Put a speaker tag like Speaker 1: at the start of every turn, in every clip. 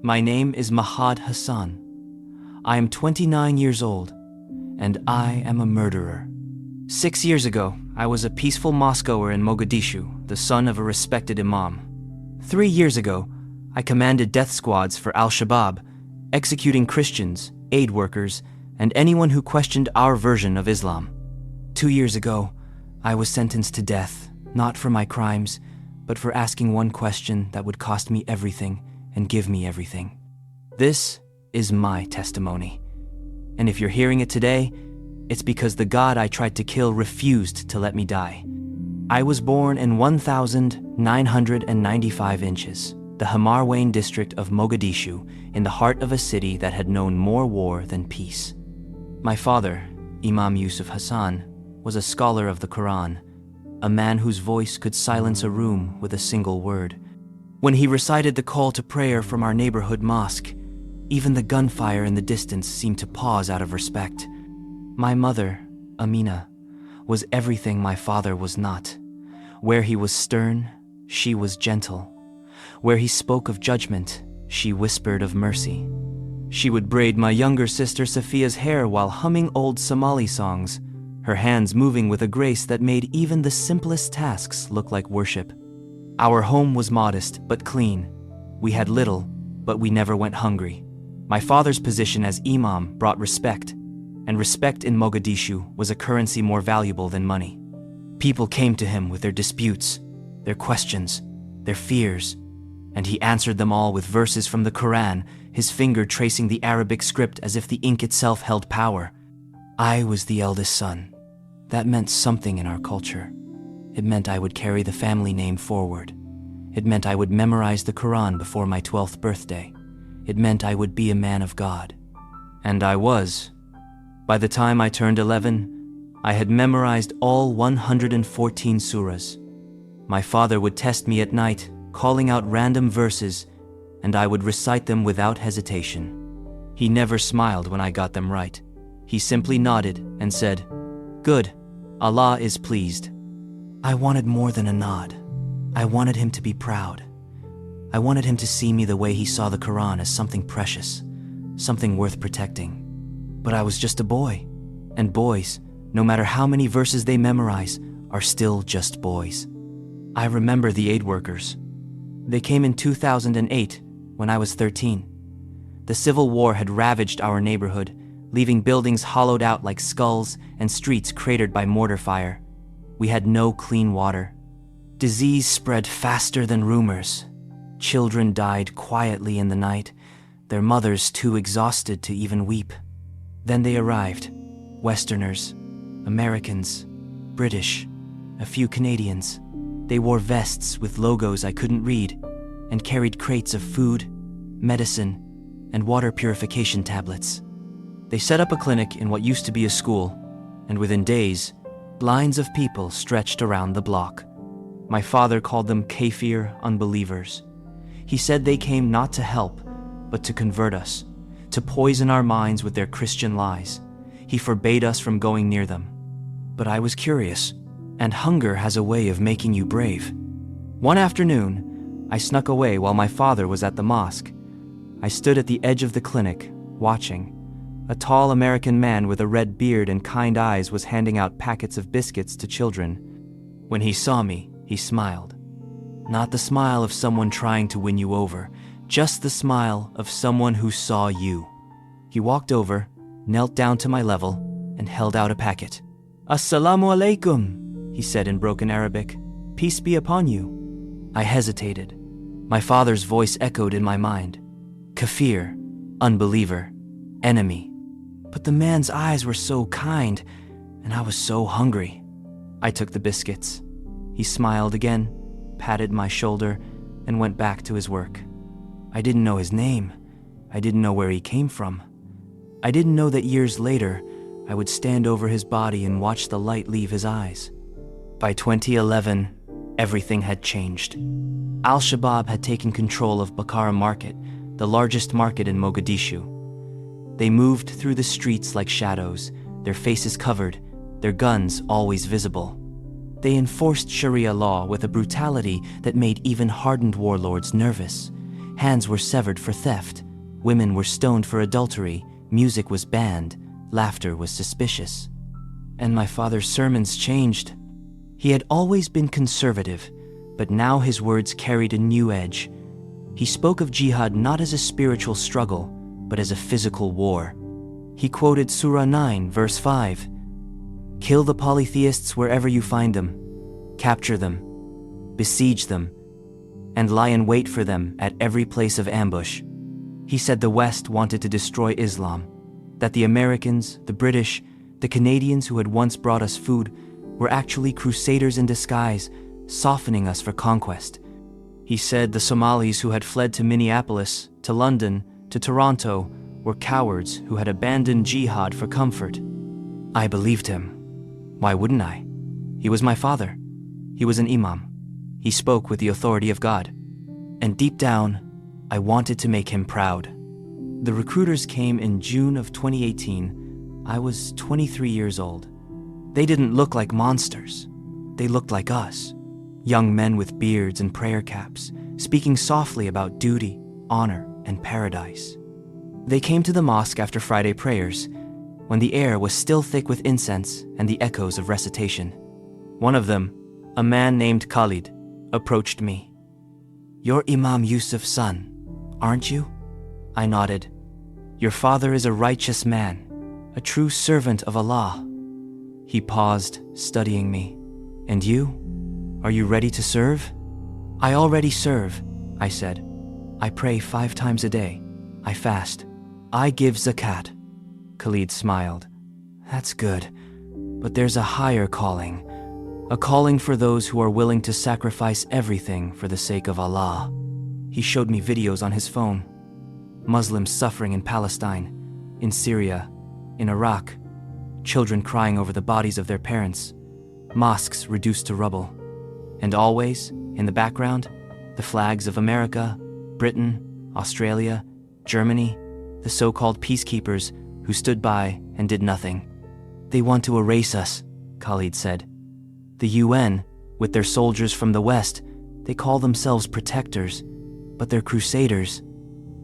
Speaker 1: My name is Mahad Hassan. I am 29 years old, and I am a murderer. 6 years ago, I was a peaceful mosque-goer in Mogadishu, the son of a respected imam. 3 years ago, I commanded death squads for Al-Shabaab, executing Christians, aid workers, and anyone who questioned our version of Islam. 2 years ago, I was sentenced to death, not for my crimes, but for asking one question that would cost me everything and give me everything. This is my testimony. And if you're hearing it today, it's because the God I tried to kill refused to let me die. I was born in 1,995 inches, the Hamarwain district of Mogadishu, in the heart of a city that had known more war than peace. My father, Imam Yusuf Hassan, was a scholar of the Quran, a man whose voice could silence a room with a single word. When he recited the call to prayer from our neighborhood mosque, even the gunfire in the distance seemed to pause out of respect. My mother, Amina, was everything my father was not. Where he was stern, she was gentle. Where he spoke of judgment, she whispered of mercy. She would braid my younger sister Safia's hair while humming old Somali songs, her hands moving with a grace that made even the simplest tasks look like worship. Our home was modest but clean. We had little, but we never went hungry. My father's position as imam brought respect, and respect in Mogadishu was a currency more valuable than money. People came to him with their disputes, their questions, their fears, and he answered them all with verses from the Quran, his finger tracing the Arabic script as if the ink itself held power. I was the eldest son. That meant something in our culture. It meant I would carry the family name forward. It meant I would memorize the Quran before my 12th birthday. It meant I would be a man of God. And I was. By the time I turned 11, I had memorized all 114 surahs. My father would test me at night, calling out random verses, and I would recite them without hesitation. He never smiled when I got them right. He simply nodded and said, "Good, Allah is pleased." I wanted more than a nod. I wanted him to be proud. I wanted him to see me the way he saw the Quran, as something precious, something worth protecting. But I was just a boy, and boys, no matter how many verses they memorize, are still just boys. I remember the aid workers. They came in 2008, when I was 13. The Civil War had ravaged our neighborhood, leaving buildings hollowed out like skulls and streets cratered by mortar fire. We had no clean water. Disease spread faster than rumors. Children died quietly in the night, their mothers too exhausted to even weep. Then they arrived, Westerners, Americans, British, a few Canadians. They wore vests with logos I couldn't read and carried crates of food, medicine, and water purification tablets. They set up a clinic in what used to be a school, and within days, lines of people stretched around the block. My father called them kafir unbelievers. He said they came not to help, but to convert us, to poison our minds with their Christian lies. He forbade us from going near them. But I was curious, and hunger has a way of making you brave. One afternoon, I snuck away while my father was at the mosque. I stood at the edge of the clinic, watching. A tall American man with a red beard and kind eyes was handing out packets of biscuits to children. When he saw me, he smiled. Not the smile of someone trying to win you over, just the smile of someone who saw you. He walked over, knelt down to my level, and held out a packet. "Assalamu alaikum," he said in broken Arabic. "Peace be upon you." I hesitated. My father's voice echoed in my mind. Kafir, unbeliever, enemy. But the man's eyes were so kind, and I was so hungry. I took the biscuits. He smiled again, patted my shoulder, and went back to his work. I didn't know his name. I didn't know where he came from. I didn't know that years later, I would stand over his body and watch the light leave his eyes. By 2011, everything had changed. Al-Shabaab had taken control of Bakara Market, the largest market in Mogadishu. They moved through the streets like shadows, their faces covered, their guns always visible. They enforced Sharia law with a brutality that made even hardened warlords nervous, Hands were severed for theft. Women were stoned for adultery. Music was banned. Laughter was suspicious. And my father's sermons changed. He had always been conservative, but now his words carried a new edge. He spoke of jihad not as a spiritual struggle, but as a physical war. He quoted Surah 9, verse 5. "Kill the polytheists wherever you find them. Capture them. Besiege them. And lie in wait for them at every place of ambush." He said the West wanted to destroy Islam, that the Americans, the British, the Canadians who had once brought us food were actually crusaders in disguise, softening us for conquest. He said the Somalis who had fled to Minneapolis, to London, to Toronto were cowards who had abandoned jihad for comfort. I believed him. Why wouldn't I? He was my father. He was an imam. He spoke with the authority of God. And deep down, I wanted to make him proud. The recruiters came in June of 2018. I was 23 years old. They didn't look like monsters. They looked like us. Young men with beards and prayer caps, speaking softly about duty, honor, and paradise. They came to the mosque after Friday prayers, when the air was still thick with incense and the echoes of recitation. One of them, a man named Khalid, approached me. "You're Imam Yusuf's son, aren't you?" I nodded. "Your father is a righteous man, a true servant of Allah." He paused, studying me. "And you? Are you ready to serve?" "I already serve," I said. "I pray 5 times a day. I fast. I give zakat." Khalid smiled. "That's good. But there's a higher calling. A calling for those who are willing to sacrifice everything for the sake of Allah." He showed me videos on his phone. Muslims suffering in Palestine, in Syria, in Iraq, children crying over the bodies of their parents, mosques reduced to rubble. And always, in the background, the flags of America, Britain, Australia, Germany, the so-called peacekeepers who stood by and did nothing. "They want to erase us," Khalid said. "The UN, with their soldiers from the West, they call themselves protectors, but they're crusaders.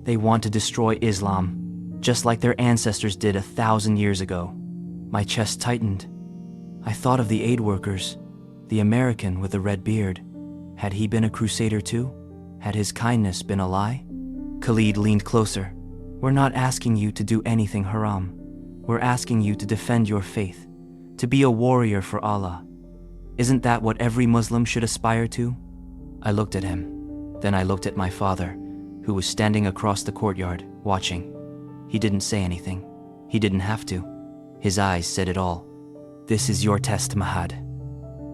Speaker 1: They want to destroy Islam, just like their ancestors did 1,000 years ago." My chest tightened. I thought of the aid workers, the American with the red beard. Had he been a crusader too? Had his kindness been a lie? Khalid leaned closer. "We're not asking you to do anything haram. We're asking you to defend your faith, to be a warrior for Allah. Isn't that what every Muslim should aspire to?" I looked at him. Then I looked at my father, who was standing across the courtyard, watching. He didn't say anything. He didn't have to. His eyes said it all. "This is your test, Mahad.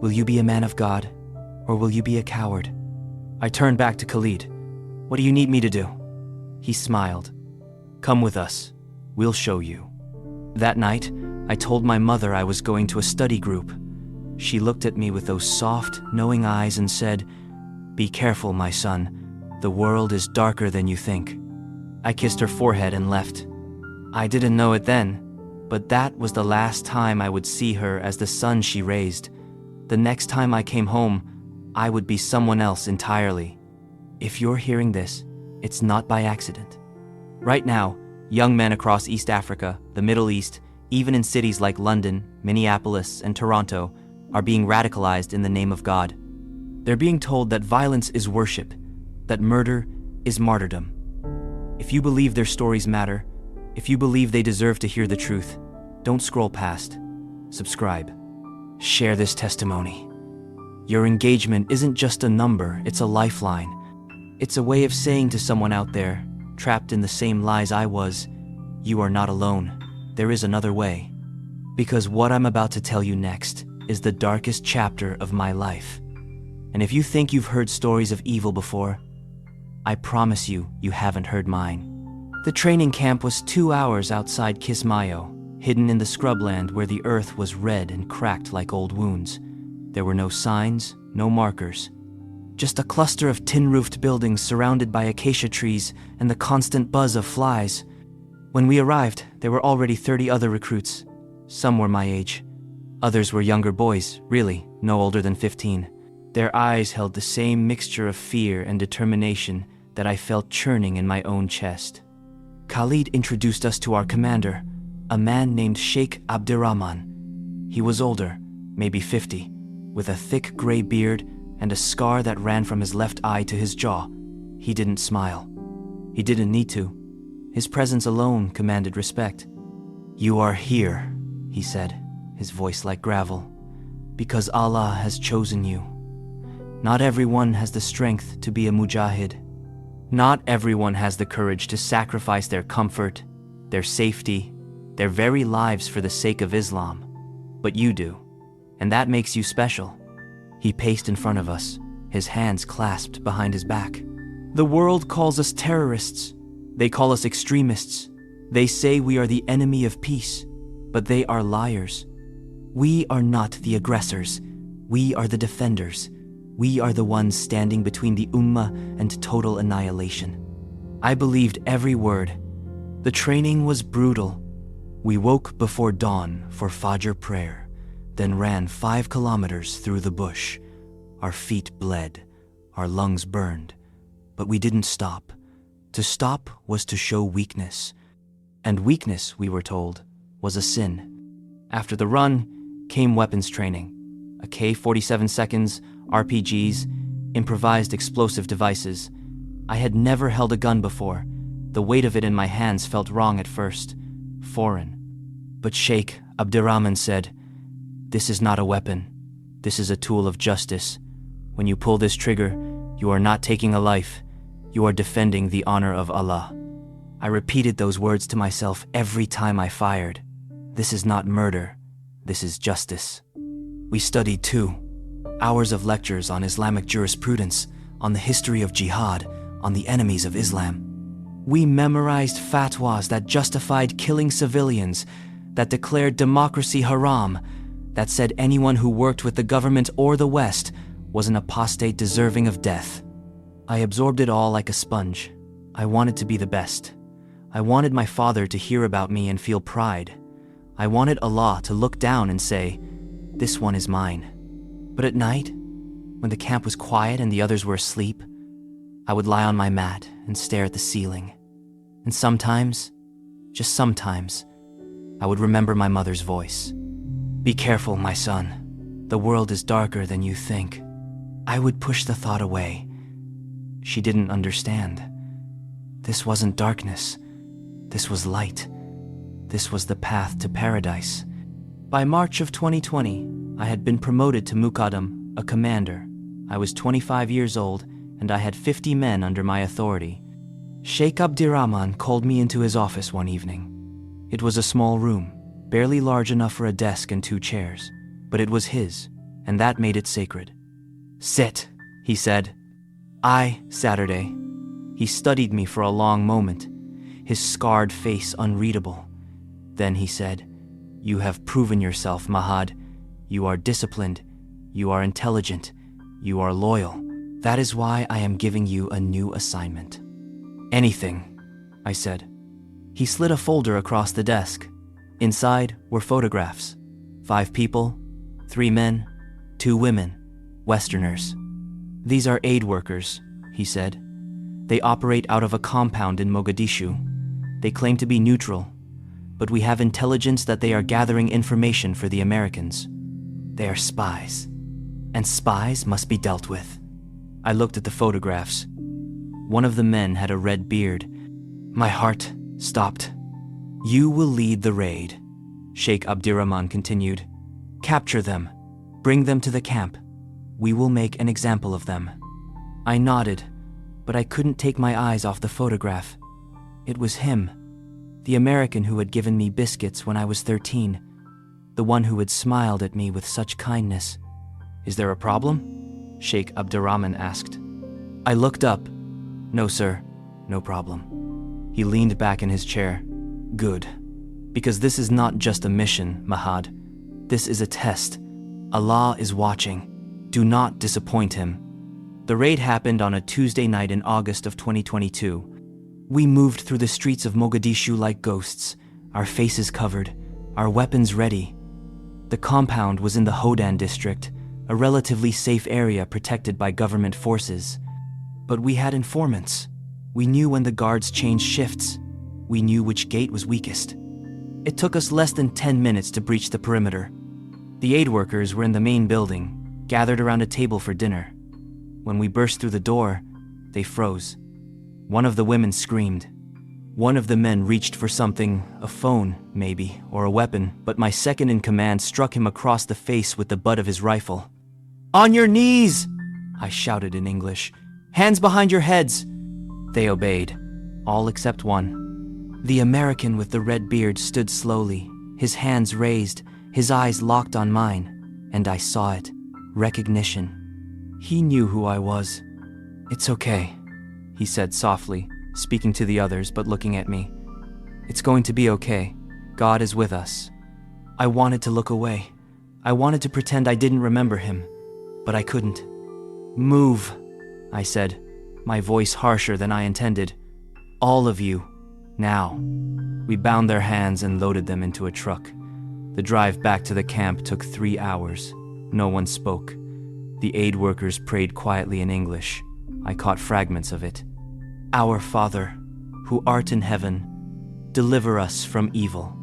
Speaker 1: Will you be a man of God, or will you be a coward?" I turned back to Khalid. "What do you need me to do?" He smiled. "Come with us. We'll show you." That night, I told my mother I was going to a study group. She looked at me with those soft, knowing eyes and said, "Be careful, my son. The world is darker than you think." I kissed her forehead and left. I didn't know it then, but that was the last time I would see her as the son she raised. The next time I came home, I would be someone else entirely. If you're hearing this, it's not by accident. Right now, young men across East Africa, the Middle East, even in cities like London, Minneapolis, and Toronto, are being radicalized in the name of God. They're being told that violence is worship, that murder is martyrdom. If you believe their stories matter, if you believe they deserve to hear the truth, don't scroll past. Subscribe. Share this testimony. Your engagement isn't just a number, it's a lifeline. It's a way of saying to someone out there, trapped in the same lies I was, you are not alone. There is another way. Because what I'm about to tell you next is the darkest chapter of my life. And if you think you've heard stories of evil before, I promise you, you haven't heard mine. The training camp was 2 hours outside Kismayo, hidden in the scrubland where the earth was red and cracked like old wounds. There were no signs, no markers. Just a cluster of tin-roofed buildings surrounded by acacia trees and the constant buzz of flies. When we arrived, there were already 30 other recruits. Some were my age. Others were younger boys, really, no older than 15. Their eyes held the same mixture of fear and determination that I felt churning in my own chest. Khalid introduced us to our commander, a man named Sheikh Abdirahman. He was older, maybe 50, with a thick gray beard and a scar that ran from his left eye to his jaw. He didn't smile. He didn't need to. His presence alone commanded respect. "You are here," he said, his voice like gravel, "because Allah has chosen you. Not everyone has the strength to be a mujahid. Not everyone has the courage to sacrifice their comfort, their safety, their very lives for the sake of Islam. But you do, and that makes you special." He paced in front of us, his hands clasped behind his back. "The world calls us terrorists. They call us extremists. They say we are the enemy of peace, but they are liars. We are not the aggressors. We are the defenders. We are the ones standing between the Ummah and total annihilation." I believed every word. The training was brutal. We woke before dawn for Fajr prayer, then ran 5 kilometers through the bush. Our feet bled, our lungs burned, but we didn't stop. To stop was to show weakness. And weakness, we were told, was a sin. After the run came weapons training. A K-47 seconds, RPGs, improvised explosive devices. I had never held a gun before. The weight of it in my hands felt wrong at first, foreign. But Sheikh Abdirahman said, "This is not a weapon. This is a tool of justice. When you pull this trigger, you are not taking a life. You are defending the honor of Allah." I repeated those words to myself every time I fired. This is not murder. This is justice. We studied too. Hours of lectures on Islamic jurisprudence, on the history of jihad, on the enemies of Islam. We memorized fatwas that justified killing civilians, that declared democracy haram, that said anyone who worked with the government or the West was an apostate deserving of death. I absorbed it all like a sponge. I wanted to be the best. I wanted my father to hear about me and feel pride. I wanted Allah to look down and say, "This one is mine." But at night, when the camp was quiet and the others were asleep, I would lie on my mat and stare at the ceiling. And sometimes, just sometimes, I would remember my mother's voice. "Be careful, my son. The world is darker than you think." I would push the thought away. She didn't understand. This wasn't darkness. This was light. This was the path to paradise. By March of 2020, I had been promoted to Muqaddam, a commander. I was 25 years old, and I had 50 men under my authority. Sheikh Abdirahman called me into his office one evening. It was a small room, barely large enough for a desk and 2 chairs, but it was his, and that made it sacred. "Sit," he said. Saturday. He studied me for a long moment, his scarred face unreadable. Then he said, "You have proven yourself, Mahad. You are disciplined, you are intelligent, you are loyal. That is why I am giving you a new assignment." "Anything," I said. He slid a folder across the desk. Inside were photographs. 5 people, 3 men, 2 women, Westerners. "These are aid workers," he said. "They operate out of a compound in Mogadishu. They claim to be neutral, but we have intelligence that they are gathering information for the Americans. They are spies, and spies must be dealt with." I looked at the photographs. One of the men had a red beard. My heart stopped. "You will lead the raid," Sheikh Abdirahman continued. "Capture them. Bring them to the camp. We will make an example of them." I nodded, but I couldn't take my eyes off the photograph. It was him, the American who had given me biscuits when I was 13, the one who had smiled at me with such kindness. "Is there a problem?" Sheikh Abdirahman asked. I looked up. "No, sir, no problem." He leaned back in his chair. "Good. Because this is not just a mission, Mahad. This is a test. Allah is watching. Do not disappoint him." The raid happened on a Tuesday night in August of 2022. We moved through the streets of Mogadishu like ghosts, our faces covered, our weapons ready. The compound was in the Hodan district, a relatively safe area protected by government forces. But we had informants. We knew when the guards changed shifts. We knew which gate was weakest. It took us less than 10 minutes to breach the perimeter. The aid workers were in the main building, gathered around a table for dinner. When we burst through the door, they froze. One of the women screamed. One of the men reached for something, a phone, maybe, or a weapon, but my second in command struck him across the face with the butt of his rifle. "On your knees!" I shouted in English. "Hands behind your heads!" They obeyed, all except one. The American with the red beard stood slowly, his hands raised, his eyes locked on mine, and I saw it. Recognition. He knew who I was. "It's okay," he said softly, speaking to the others but looking at me. "It's going to be okay. God is with us." I wanted to look away. I wanted to pretend I didn't remember him, but I couldn't. "Move," I said, my voice harsher than I intended. "All of you, now." We bound their hands and loaded them into a truck. The drive back to the camp took 3 hours. No one spoke. The aid workers prayed quietly in English. I caught fragments of it. "Our Father, who art in heaven, deliver us from evil."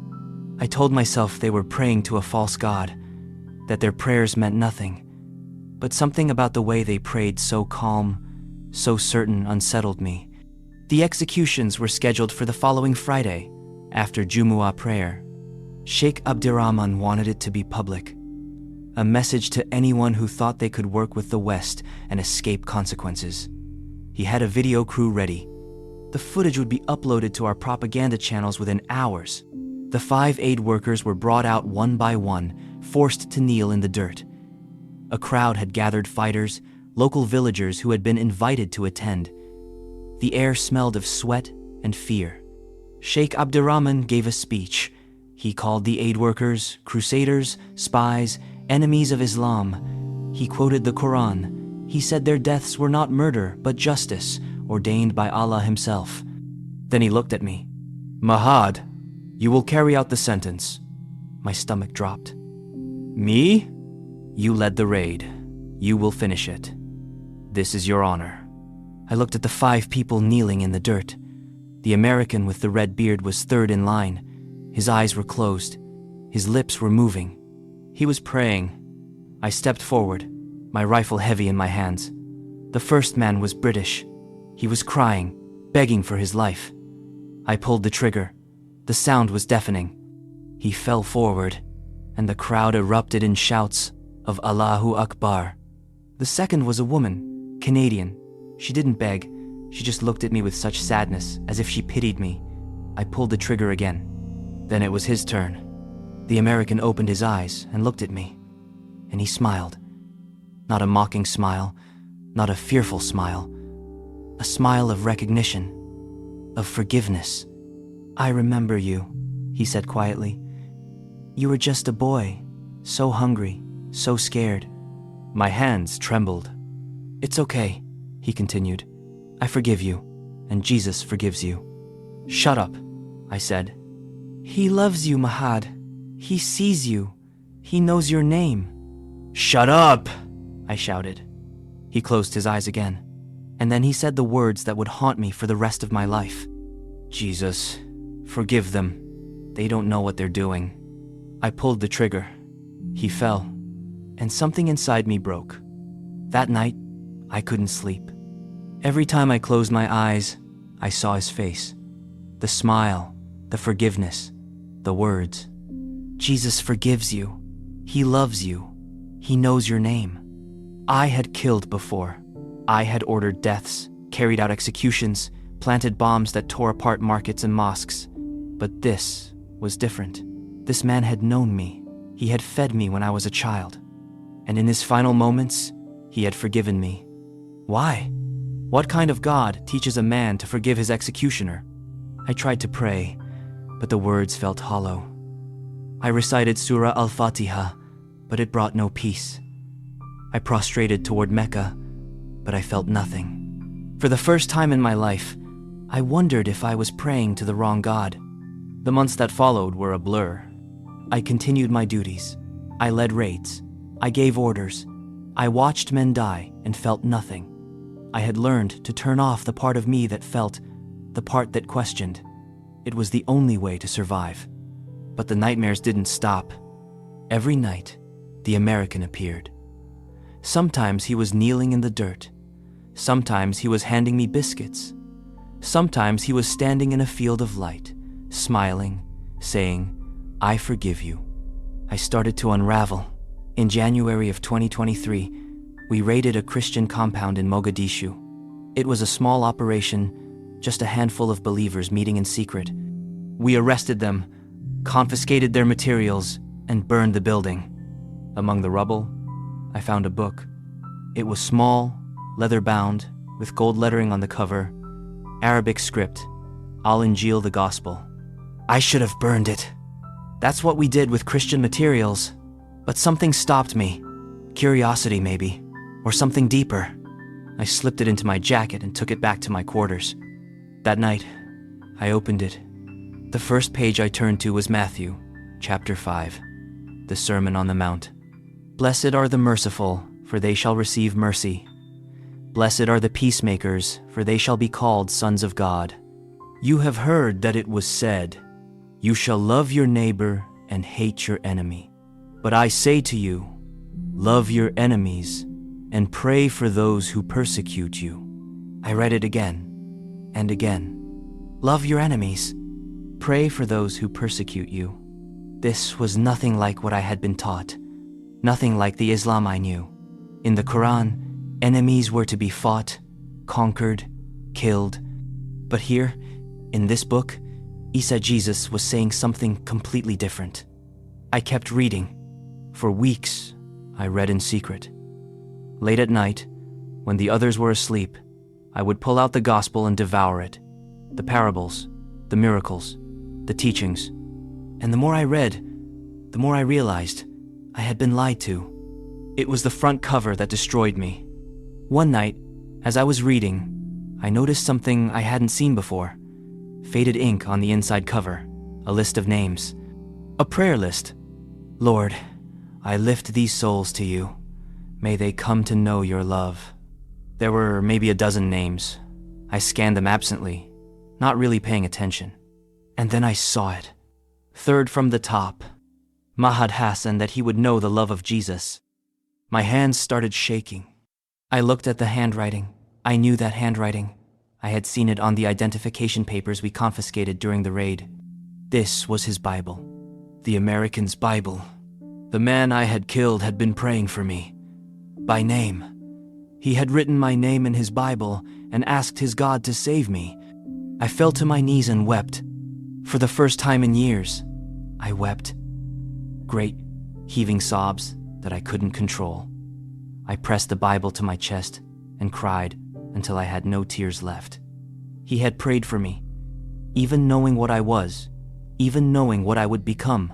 Speaker 1: I told myself they were praying to a false god, that their prayers meant nothing. But something about the way they prayed, so calm, so certain, unsettled me. The executions were scheduled for the following Friday, after Jumu'ah prayer. Sheikh Abdirahman wanted it to be public. A message to anyone who thought they could work with the West and escape consequences. He had a video crew ready. The footage would be uploaded to our propaganda channels within hours. The 5 aid workers were brought out one by one, forced to kneel in the dirt. A crowd had gathered, fighters, local villagers who had been invited to attend. The air smelled of sweat and fear. Sheikh Abdirahman gave a speech. He called the aid workers crusaders, spies, enemies of Islam. He quoted the Quran. He said their deaths were not murder, but justice, ordained by Allah himself. Then he looked at me. "Mahad, you will carry out the sentence." My stomach dropped. "Me? You led the raid. You will finish it. This is your honor." I looked at the 5 people kneeling in the dirt. The American with the red beard was third in line. His eyes were closed. His lips were moving. He was praying. I stepped forward, my rifle heavy in my hands. The first man was British. He was crying, begging for his life. I pulled the trigger. The sound was deafening. He fell forward, and the crowd erupted in shouts of Allahu Akbar. The second was a woman, Canadian. She didn't beg. She just looked at me with such sadness, as if she pitied me. I pulled the trigger again. Then it was his turn. The American opened his eyes and looked at me, and he smiled. Not a mocking smile, not a fearful smile. A smile of recognition, of forgiveness. "I remember you," he said quietly. "You were just a boy, so hungry, so scared." My hands trembled. "It's okay," he continued. "I forgive you, and Jesus forgives you." "Shut up," I said. "He loves you, Mahad. He sees you. He knows your name." "Shut up," I shouted. He closed his eyes again, and then he said the words that would haunt me for the rest of my life. "Jesus, forgive them. They don't know what they're doing." I pulled the trigger. He fell, and something inside me broke. That night, I couldn't sleep. Every time I closed my eyes, I saw his face. The smile, the forgiveness, the words. Jesus forgives you. He loves you. He knows your name. I had killed before. I had ordered deaths, carried out executions, planted bombs that tore apart markets and mosques. But this was different. This man had known me. He had fed me when I was a child. And in his final moments, he had forgiven me. Why? What kind of God teaches a man to forgive his executioner? I tried to pray, but the words felt hollow. I recited Surah Al-Fatiha, but it brought no peace. I prostrated toward Mecca, but I felt nothing. For the first time in my life, I wondered if I was praying to the wrong God. The months that followed were a blur. I continued my duties. I led raids. I gave orders. I watched men die and felt nothing. I had learned to turn off the part of me that felt, the part that questioned. It was the only way to survive. But the nightmares didn't stop. Every night, the American appeared. Sometimes he was kneeling in the dirt. Sometimes he was handing me biscuits. Sometimes he was standing in a field of light, smiling, saying, "I forgive you." I started to unravel. In January of 2023, we raided a Christian compound in Mogadishu. It was a small operation, just a handful of believers meeting in secret. We arrested them, confiscated their materials, and burned the building. Among the rubble, I found a book. It was small, leather-bound, with gold lettering on the cover, Arabic script, Al-Injil, the Gospel. I should have burned it. That's what we did with Christian materials. But something stopped me. Curiosity, maybe, or something deeper. I slipped it into my jacket and took it back to my quarters. That night, I opened it. The first page I turned to was Matthew, chapter 5, the Sermon on the Mount. Blessed are the merciful, for they shall receive mercy. Blessed are the peacemakers, for they shall be called sons of God. You have heard that it was said, "You shall love your neighbor and hate your enemy." But I say to you, love your enemies and pray for those who persecute you. I read it again and again. Love your enemies. Pray for those who persecute you. This was nothing like what I had been taught, nothing like the Islam I knew. In the Quran, enemies were to be fought, conquered, killed. But here, in this book, Isa Jesus was saying something completely different. I kept reading. For weeks, I read in secret. Late at night, when the others were asleep, I would pull out the gospel and devour it. The parables, the miracles, the teachings. And the more I read, the more I realized I had been lied to. It was the front cover that destroyed me. One night, as I was reading, I noticed something I hadn't seen before. Faded ink on the inside cover, a list of names. A prayer list. Lord, I lift these souls to you. May they come to know your love. There were maybe a dozen names. I scanned them absently, not really paying attention. And then I saw it. Third from the top. Mahad Hassan, that he would know the love of Jesus. My hands started shaking. I looked at the handwriting. I knew that handwriting. I had seen it on the identification papers we confiscated during the raid. This was his Bible. The American's Bible. The man I had killed had been praying for me. By name. He had written my name in his Bible and asked his God to save me. I fell to my knees and wept. For the first time in years, I wept. Great, heaving sobs that I couldn't control. I pressed the Bible to my chest and cried until I had no tears left. He had prayed for me, even knowing what I was, even knowing what I would become.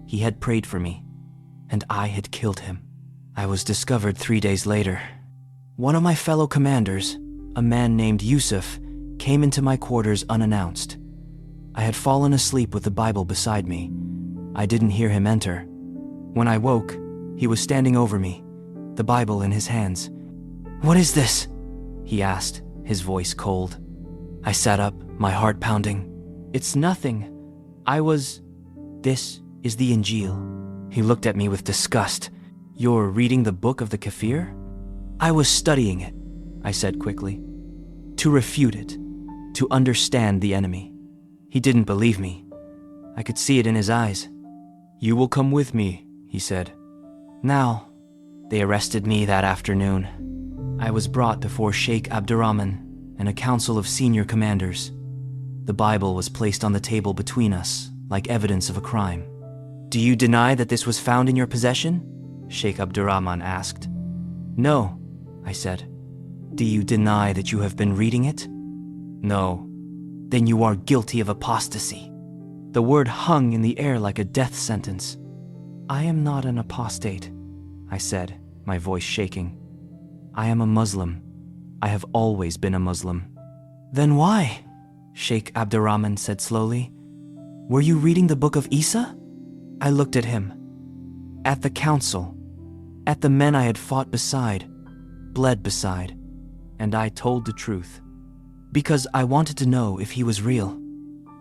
Speaker 1: He had prayed for me. And I had killed him. I was discovered 3 days later. One of my fellow commanders, a man named Yusuf, came into my quarters unannounced. I had fallen asleep with the Bible beside me. I didn't hear him enter. When I woke, he was standing over me, the Bible in his hands. "What is this?" he asked, his voice cold. I sat up, my heart pounding. "It's nothing. This is the Injil." He looked at me with disgust. "You're reading the book of the Kafir?" "I was studying it," I said quickly. "To refute it, to understand the enemy." He didn't believe me. I could see it in his eyes. "You will come with me," he said. Now, they arrested me that afternoon. I was brought before Sheikh Abdurrahman and a council of senior commanders. The Bible was placed on the table between us, like evidence of a crime. "Do you deny that this was found in your possession?" Sheikh Abdurrahman asked. "No," I said. "Do you deny that you have been reading it?" "No." "Then you are guilty of apostasy." The word hung in the air like a death sentence. "I am not an apostate," I said, my voice shaking. "I am a Muslim. I have always been a Muslim." "Then why?" Sheikh Abdurrahman said slowly. "Were you reading the book of Isa?" I looked at him. At the council. At the men I had fought beside, bled beside. and I told the truth. Because I wanted to know if he was real.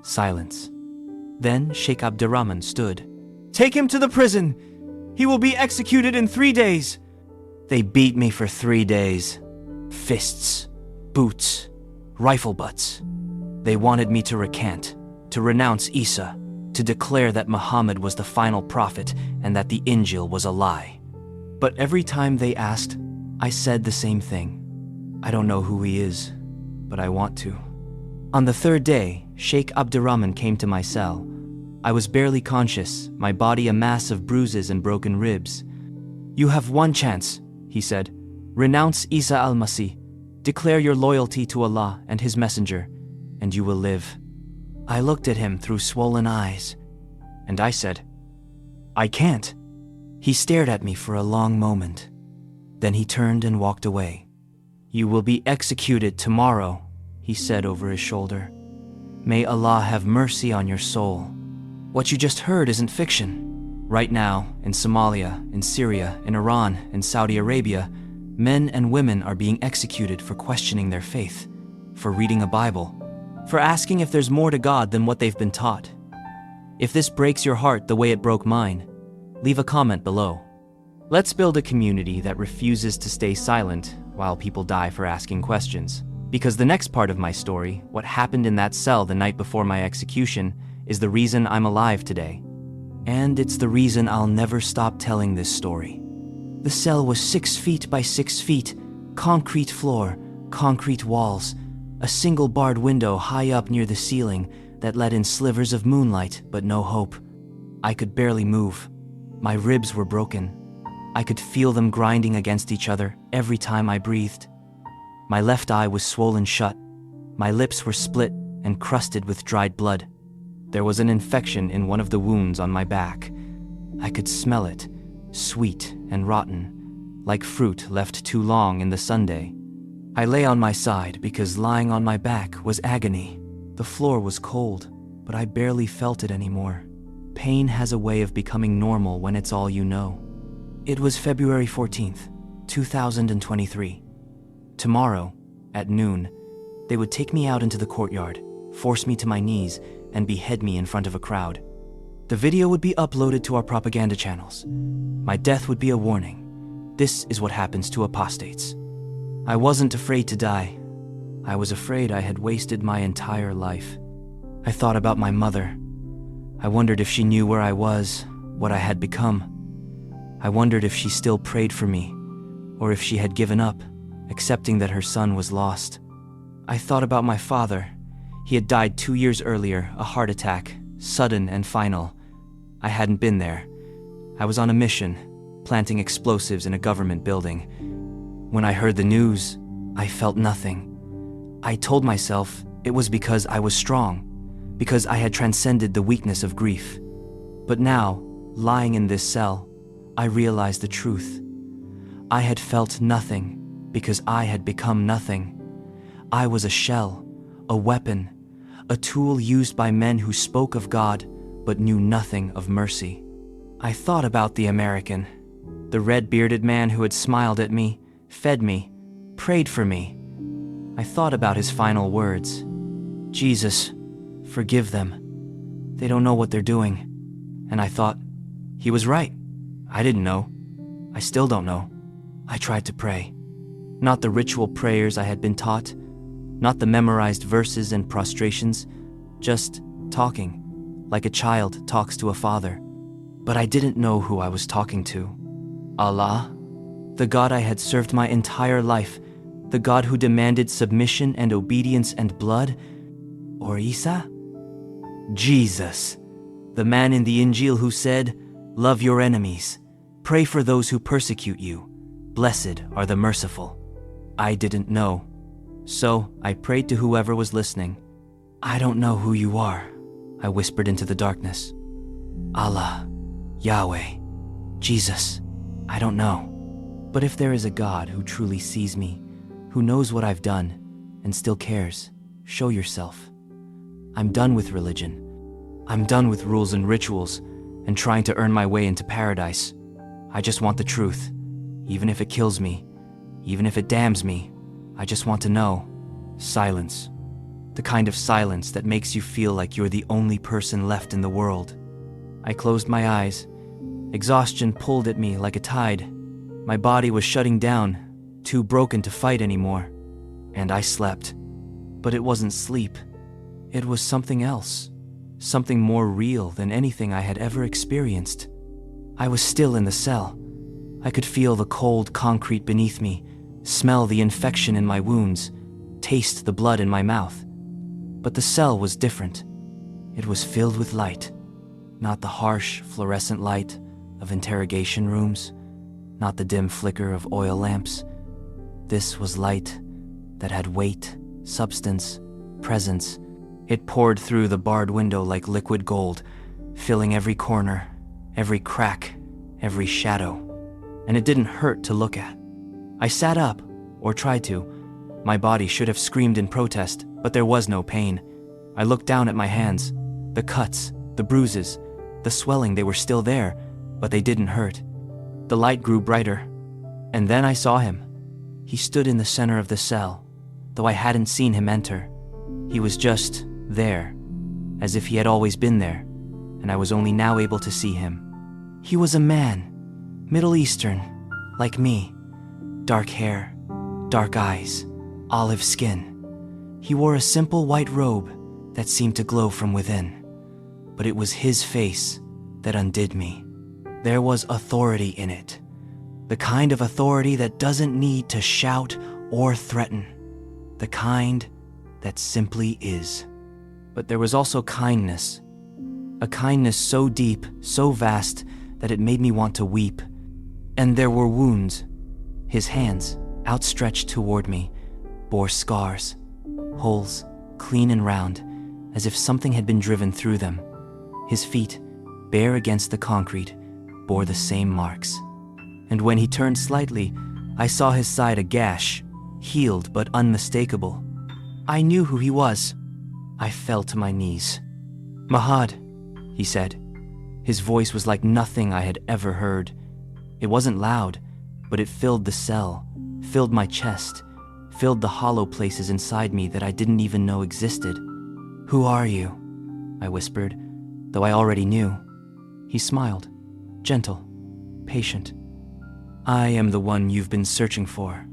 Speaker 1: Silence. Then Sheikh Abdurrahman stood. "Take him to the prison! He will be executed in 3 days!" They beat me for 3 days. Fists, boots, rifle butts. They wanted me to recant, to renounce Isa, to declare that Muhammad was the final prophet and that the Injil was a lie. But every time they asked, I said the same thing. I don't know who he is, but I want to. On the 3rd day, Sheikh Abdurrahman came to my cell. I was barely conscious, my body a mass of bruises and broken ribs. "You have one chance," he said. "Renounce Isa al-Masih. Declare your loyalty to Allah and His Messenger, and you will live." I looked at him through swollen eyes, and I said, "I can't." He stared at me for a long moment. Then he turned and walked away. "You will be executed tomorrow," he said over his shoulder. "May Allah have mercy on your soul." What you just heard isn't fiction. Right now, in Somalia, in Syria, in Iran, in Saudi Arabia, men and women are being executed for questioning their faith, for reading a Bible, for asking if there's more to God than what they've been taught. If this breaks your heart the way it broke mine, leave a comment below. Let's build a community that refuses to stay silent while people die for asking questions. Because the next part of my story, what happened in that cell the night before my execution, is the reason I'm alive today. And it's the reason I'll never stop telling this story. The cell was 6 feet by 6 feet, concrete floor, concrete walls, a single barred window high up near the ceiling that let in slivers of moonlight but no hope. I could barely move. My ribs were broken. I could feel them grinding against each other every time I breathed. My left eye was swollen shut. My lips were split and crusted with dried blood. There was an infection in one of the wounds on my back. I could smell it, sweet and rotten, like fruit left too long in the sundae. I lay on my side because lying on my back was agony. The floor was cold, but I barely felt it anymore. Pain has a way of becoming normal when it's all you know. It was February 14th, 2023. Tomorrow, at noon, they would take me out into the courtyard, force me to my knees, and behead me in front of a crowd. The video would be uploaded to our propaganda channels. My death would be a warning. This is what happens to apostates. I wasn't afraid to die. I was afraid I had wasted my entire life. I thought about my mother. I wondered if she knew where I was, what I had become. I wondered if she still prayed for me, or if she had given up, accepting that her son was lost. I thought about my father. He had died 2 years earlier, a heart attack, sudden and final. I hadn't been there. I was on a mission, planting explosives in a government building. When I heard the news, I felt nothing. I told myself it was because I was strong, because I had transcended the weakness of grief. But now, lying in this cell, I realized the truth. I had felt nothing because I had become nothing. I was a shell, a weapon, a tool used by men who spoke of God but knew nothing of mercy. I thought about the American, the red-bearded man who had smiled at me, fed me, prayed for me. I thought about his final words. "Jesus, forgive them. They don't know what they're doing." And I thought, he was right. I didn't know. I still don't know. I tried to pray. Not the ritual prayers I had been taught, not the memorized verses and prostrations, just talking, like a child talks to a father. But I didn't know who I was talking to. Allah? The God I had served my entire life, the God who demanded submission and obedience and blood? Or Isa? Jesus, the man in the Injil who said, "Love your enemies, pray for those who persecute you, blessed are the merciful." I didn't know, so I prayed to whoever was listening. "I don't know who you are," I whispered into the darkness. "Allah, Yahweh, Jesus, I don't know. But if there is a God who truly sees me, who knows what I've done, and still cares, show yourself. I'm done with religion. I'm done with rules and rituals, and trying to earn my way into paradise. I just want the truth, even if it kills me, even if it damns me. I just want to know. Silence. The kind of silence that makes you feel like you're the only person left in the world. I closed my eyes. Exhaustion pulled at me like a tide. My body was shutting down, too broken to fight anymore. And I slept. But it wasn't sleep. It was something else. Something more real than anything I had ever experienced. I was still in the cell. I could feel the cold concrete beneath me, smell the infection in my wounds, taste the blood in my mouth. But the cell was different. It was filled with light. Not the harsh, fluorescent light of interrogation rooms, not the dim flicker of oil lamps. This was light that had weight, substance, presence. It poured through the barred window like liquid gold, filling every corner, every crack, every shadow. And it didn't hurt to look at. I sat up, or tried to. My body should have screamed in protest, but there was no pain. I looked down at my hands. The cuts, the bruises, the swelling, they were still there, but they didn't hurt. The light grew brighter, and then I saw him. He stood in the center of the cell, though I hadn't seen him enter. He was just there, as if he had always been there, and I was only now able to see him. He was a man, Middle Eastern, like me. Dark hair, dark eyes, olive skin. He wore a simple white robe that seemed to glow from within. But it was his face that undid me. There was authority in it. The kind of authority that doesn't need to shout or threaten. The kind that simply is. But there was also kindness. A kindness so deep, so vast, that it made me want to weep. And there were wounds. His hands, outstretched toward me, bore scars, holes, clean and round, as if something had been driven through them. His feet, bare against the concrete, bore the same marks. And when he turned slightly, I saw his side a gash, healed but unmistakable. I knew who he was. I fell to my knees. "Mahad," he said. His voice was like nothing I had ever heard. It wasn't loud, but it filled the cell, filled my chest, filled the hollow places inside me that I didn't even know existed. "Who are you?" I whispered, though I already knew. He smiled, gentle, patient. "I am the one you've been searching for.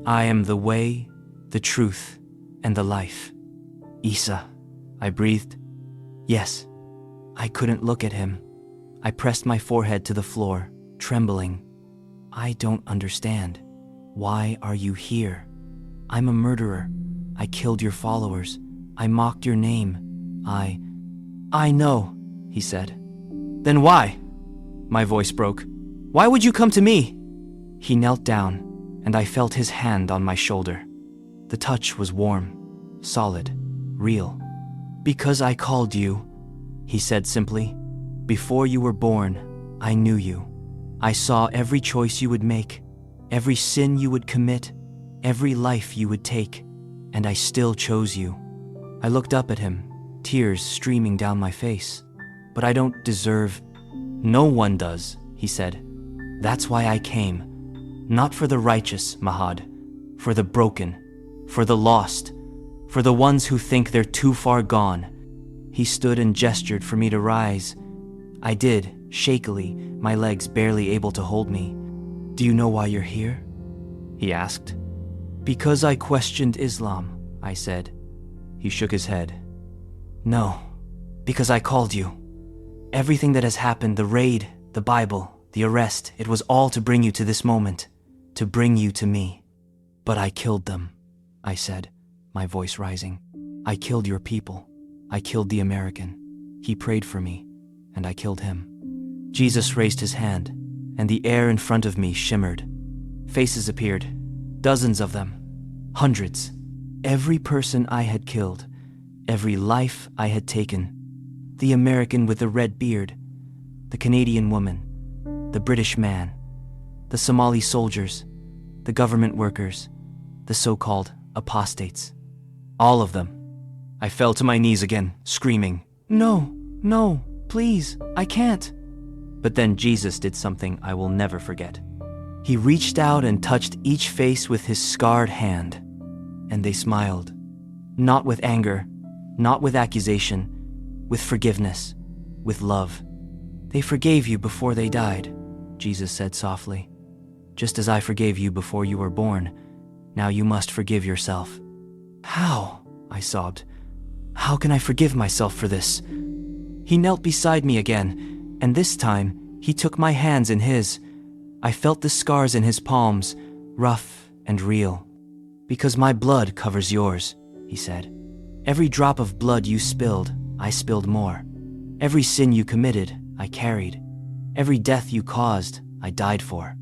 Speaker 1: I am the way, the truth, and the life." "Isa," I breathed. "Yes." I couldn't look at him. I pressed my forehead to the floor, trembling. "I don't understand. Why are you here? I'm a murderer. I killed your followers. I mocked your name. I know," he said. "Then why?" My voice broke. "Why would you come to me?" He knelt down, and I felt his hand on my shoulder. The touch was warm, solid, real. "Because I called you," he said simply. "Before you were born, I knew you. I saw every choice you would make, every sin you would commit, every life you would take, and I still chose you." I looked up at him, tears streaming down my face. "But I don't deserve—" "No one does," he said. "That's why I came. Not for the righteous, Mahad. For the broken, for the lost, for the ones who think they're too far gone." He stood and gestured for me to rise. I did, shakily, my legs barely able to hold me. "Do you know why you're here?" he asked. "Because I questioned Islam," I said. He shook his head. "No, because I called you. Everything that has happened, the raid, the Bible, the arrest, it was all to bring you to this moment, to bring you to me. But I killed them," I said, my voice rising. "I killed your people. I killed the American. He prayed for me, and I killed him." Jesus raised his hand, and the air in front of me shimmered. Faces appeared, dozens of them, hundreds. Every person I had killed, every life I had taken. The American with the red beard, the Canadian woman, the British man, the Somali soldiers, the government workers, the so-called apostates. All of them. I fell to my knees again, screaming, "No, no, please, I can't." But then Jesus did something I will never forget. He reached out and touched each face with his scarred hand. and they smiled. Not with anger, not with accusation, with forgiveness, with love. They forgave you before they died, Jesus said softly. Just as I forgave you before you were born, now you must forgive yourself. How? I sobbed. How can I forgive myself for this? He knelt beside me again, and this time he took my hands in his. I felt the scars in his palms, rough and real. Because my blood covers yours, he said. Every drop of blood you spilled, I spilled more. Every sin you committed, I carried. Every death you caused, I died for.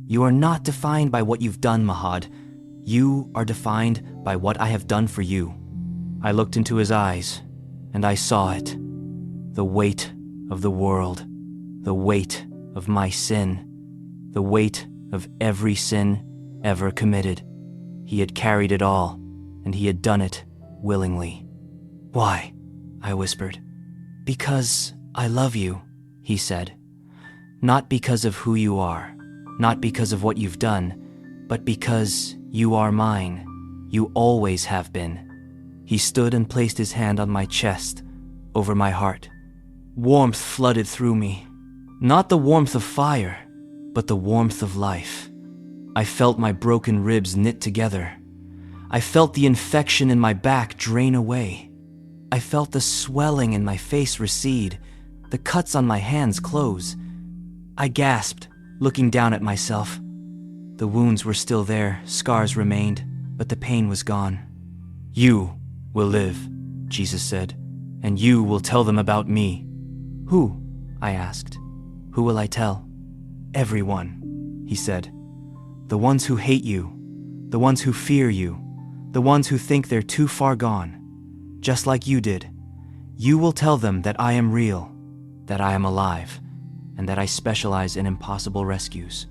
Speaker 1: You are not defined by what you've done, Mahad. You are defined by what I have done for you. I looked into his eyes, and I saw it. The weight of the world, the weight of my sin, the weight of every sin ever committed. He had carried it all, and he had done it willingly. Why? I whispered. Because I love you, he said. Not because of who you are, not because of what you've done, but because you are mine. You always have been. He stood and placed his hand on my chest, over my heart. Warmth flooded through me. Not the warmth of fire, but the warmth of life. I felt my broken ribs knit together. I felt the infection in my back drain away. I felt the swelling in my face recede, the cuts on my hands close. I gasped, looking down at myself. The wounds were still there, scars remained, but the pain was gone. You will live, Jesus said, and you will tell them about me. Who? I asked. Who will I tell? Everyone, he said. The ones who hate you, the ones who fear you, the ones who think they're too far gone. Just like you did. You will tell them that I am real, that I am alive, and that I specialize in impossible rescues.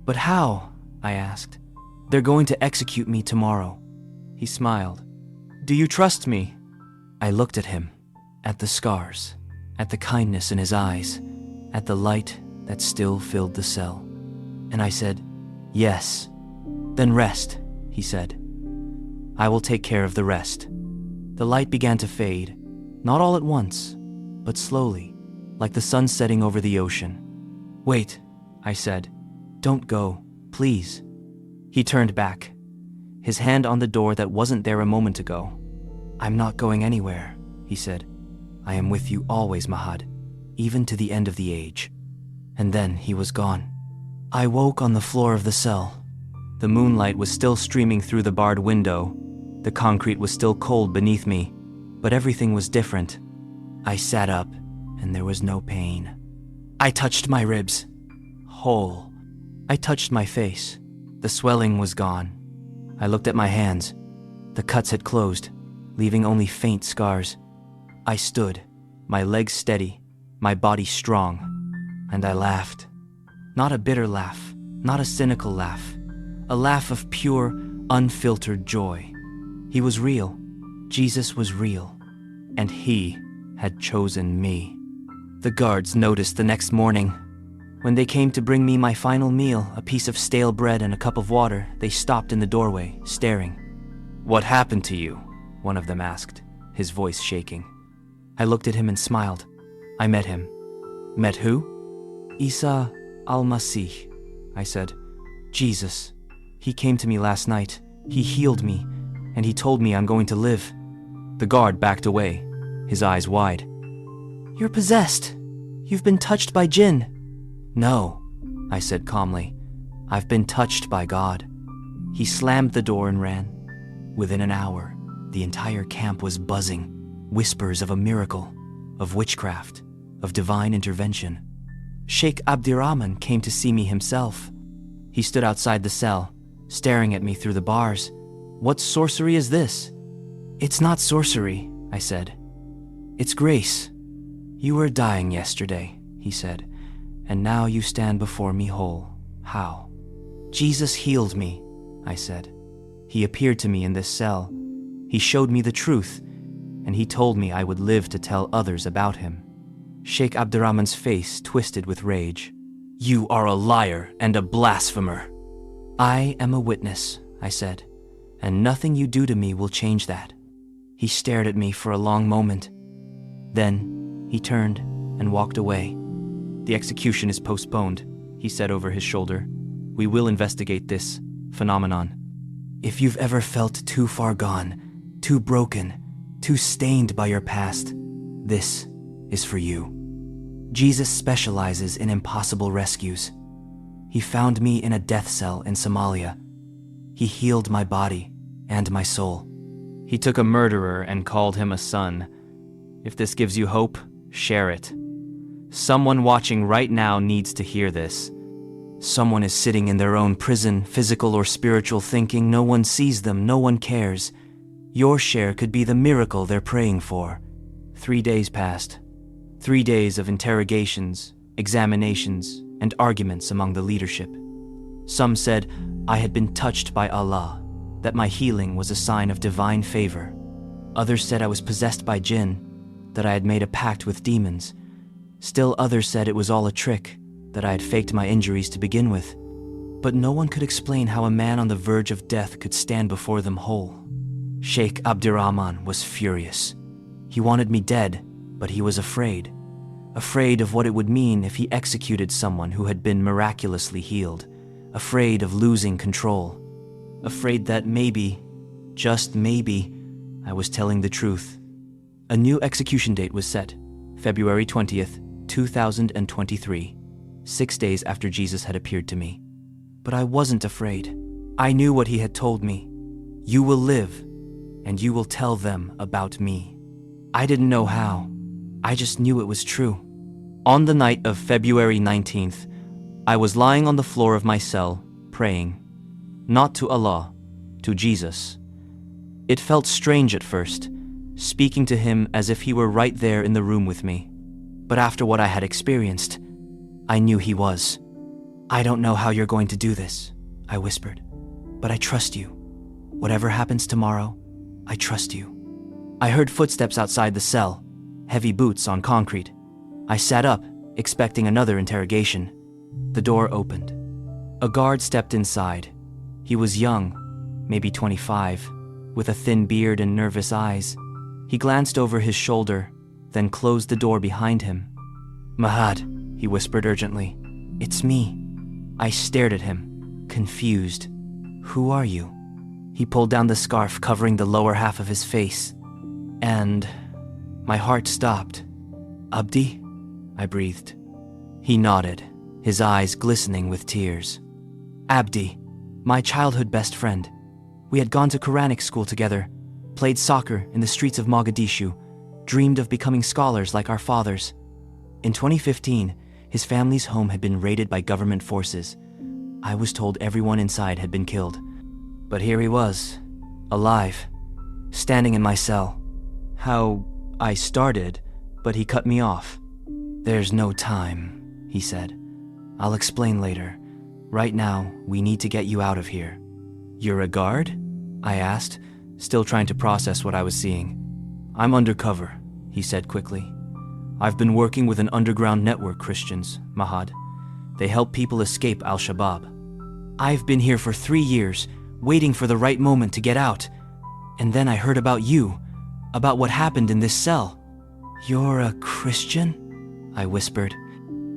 Speaker 1: But how? I asked. They're going to execute me tomorrow. He smiled. Do you trust me? I looked at him, at the scars, at the kindness in his eyes, at the light that still filled the cell. And I said, yes. Then rest, he said. I will take care of the rest. The light began to fade, not all at once, but slowly, like the sun setting over the ocean. Wait, I said. Don't go, please. He turned back, his hand on the door that wasn't there a moment ago. I'm not going anywhere, he said. I am with you always, Mahad, even to the end of the age. And then he was gone. I woke on the floor of the cell. The moonlight was still streaming through the barred window. The concrete was still cold beneath me, but everything was different. I sat up, and there was no pain. I touched my ribs. Whole. I touched my face. The swelling was gone. I looked at my hands. The cuts had closed, leaving only faint scars. I stood, my legs steady, my body strong, and I laughed. Not a bitter laugh, not a cynical laugh, a laugh of pure, unfiltered joy. He was real. Jesus was real. And he had chosen me. The guards noticed the next morning. When they came to bring me my final meal, a piece of stale bread and a cup of water, they stopped in the doorway, staring. What happened to you? One of them asked, his voice shaking. I looked at him and smiled. I met him. Met who? Isa al-Masih, I said. Jesus. He came to me last night. He healed me, and he told me I'm going to live. The guard backed away, his eyes wide. You're possessed. You've been touched by jinn. No, I said calmly. I've been touched by God. He slammed the door and ran. Within an hour, the entire camp was buzzing. Whispers of a miracle, of witchcraft, of divine intervention. Sheikh Abdirahman came to see me himself. He stood outside the cell, staring at me through the bars. What sorcery is this? It's not sorcery, I said. It's grace. You were dying yesterday, he said, and now you stand before me whole. How? Jesus healed me, I said. He appeared to me in this cell. He showed me the truth, and he told me I would live to tell others about him. Sheikh Abdurrahman's face twisted with rage. You are a liar and a blasphemer. I am a witness, I said, and nothing you do to me will change that." He stared at me for a long moment. Then he turned and walked away. "The execution is postponed," he said over his shoulder. "We will investigate this phenomenon. If you've ever felt too far gone, too broken, too stained by your past, this is for you." Jesus specializes in impossible rescues. He found me in a death cell in Somalia. He healed my body and my soul. He took a murderer and called him a son. If this gives you hope, share it. Someone watching right now needs to hear this. Someone is sitting in their own prison, physical or spiritual, thinking no one sees them, no one cares. Your share could be the miracle they're praying for. 3 days passed. 3 days of interrogations, examinations, and arguments among the leadership. Some said I had been touched by Allah, that my healing was a sign of divine favor. Others said I was possessed by jinn, that I had made a pact with demons. Still others said it was all a trick, that I had faked my injuries to begin with. But no one could explain how a man on the verge of death could stand before them whole. Sheikh Abdurrahman was furious. He wanted me dead, but he was afraid. Afraid of what it would mean if he executed someone who had been miraculously healed. Afraid of losing control. Afraid that maybe, just maybe, I was telling the truth. A new execution date was set, February 20th, 2023, 6 days after Jesus had appeared to me. But I wasn't afraid. I knew what he had told me. You will live, and you will tell them about me. I didn't know how. I just knew it was true. On the night of February 19th, I was lying on the floor of my cell, praying. Not to Allah, to Jesus. It felt strange at first, speaking to him as if he were right there in the room with me. But after what I had experienced, I knew he was. "I don't know how you're going to do this," I whispered, "but I trust you. Whatever happens tomorrow, I trust you." I heard footsteps outside the cell, heavy boots on concrete. I sat up, expecting another interrogation. The door opened. A guard stepped inside. He was young, maybe 25, with a thin beard and nervous eyes. He glanced over his shoulder, then closed the door behind him. "Mahad," he whispered urgently. "It's me." I stared at him, confused. "Who are you?" He pulled down the scarf covering the lower half of his face, and my heart stopped. "Abdi?" I breathed. He nodded, his eyes glistening with tears. "Abdi, my childhood best friend. We had gone to Quranic school together, played soccer in the streets of Mogadishu, dreamed of becoming scholars like our fathers. In 2015, his family's home had been raided by government forces. I was told everyone inside had been killed. But here he was, alive, standing in my cell. How I started, but he cut me off. "There's no time," he said. "I'll explain later. Right now, we need to get you out of here." "You're a guard?" I asked, still trying to process what I was seeing. "I'm undercover," he said quickly. "I've been working with an underground network, Christians, Mahad. They help people escape Al-Shabaab. I've been here for 3 years, waiting for the right moment to get out. And then I heard about you, about what happened in this cell." "You're a Christian?" I whispered.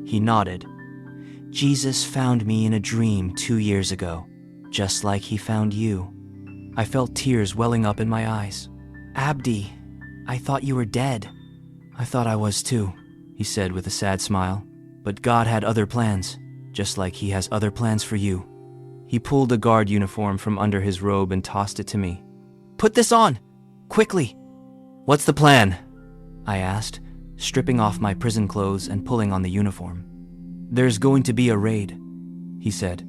Speaker 1: He nodded. "Jesus found me in a dream 2 years ago, just like he found you." I felt tears welling up in my eyes. "Abdi, I thought you were dead." "I thought I was too," he said with a sad smile. "But God had other plans, just like he has other plans for you." He pulled a guard uniform from under his robe and tossed it to me. "Put this on, quickly." "What's the plan?" I asked, stripping off my prison clothes and pulling on the uniform. "There's going to be a raid," he said.